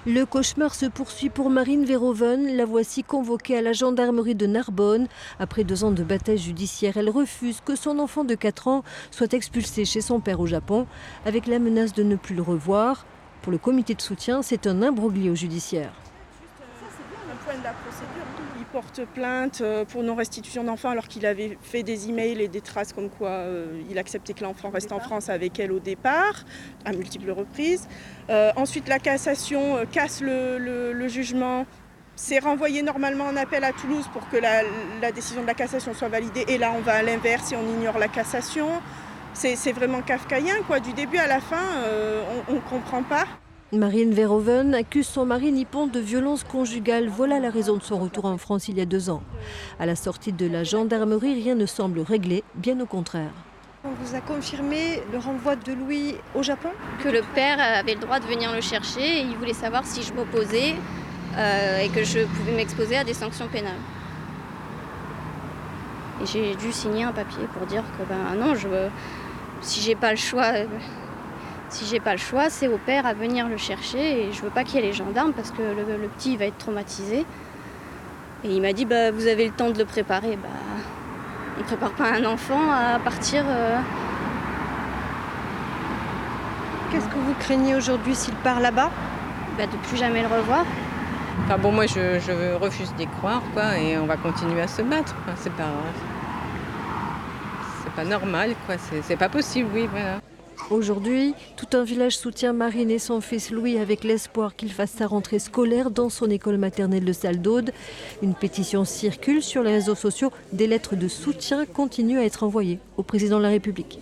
Le cauchemar se poursuit pour Marine Verhoeven. La voici convoquée à la gendarmerie de Narbonne. Après 2 ans de bataille judiciaire, elle refuse que son enfant de 4 ans soit expulsé chez son père au Japon, avec la menace de ne plus le revoir. Pour le comité de soutien, c'est un imbroglio judiciaire. Un point de la procédure. Il porte plainte pour non-restitution d'enfant alors qu'il avait fait des emails et des traces comme quoi il acceptait que l'enfant reste en France avec elle au départ, à multiples reprises. Ensuite, la cassation casse le jugement. C'est renvoyé normalement en appel à Toulouse pour que la décision de la cassation soit validée. Et là, on va à l'inverse et on ignore la cassation. C'est vraiment kafkaïen, quoi. Du début à la fin, on ne comprend pas. Marine Verhoeven accuse son mari nippon de violence conjugale. Voilà la raison de son retour en France il y a 2 ans. À la sortie de la gendarmerie, rien ne semble réglé, bien au contraire. On vous a confirmé le renvoi de Louis au Japon ? Que le père avait le droit de venir le chercher et il voulait savoir si je m'opposais et que je pouvais m'exposer à des sanctions pénales. Et j'ai dû signer un papier pour dire que non, si j'ai pas le choix... Si j'ai pas le choix, c'est au père à venir le chercher et je veux pas qu'il y ait les gendarmes parce que le petit va être traumatisé. Et il m'a dit vous avez le temps de le préparer. On ne prépare pas un enfant à partir. Qu'est-ce que vous craignez aujourd'hui s'il part là-bas ? De plus jamais le revoir. Enfin bon, moi je refuse d'y croire, quoi, et on va continuer à se battre. Enfin, c'est pas normal, quoi. C'est pas possible, oui, voilà. Aujourd'hui, tout un village soutient Marine et son fils Louis avec l'espoir qu'il fasse sa rentrée scolaire dans son école maternelle de Salle d'Aude. Une pétition circule sur les réseaux sociaux. Des lettres de soutien continuent à être envoyées au président de la République.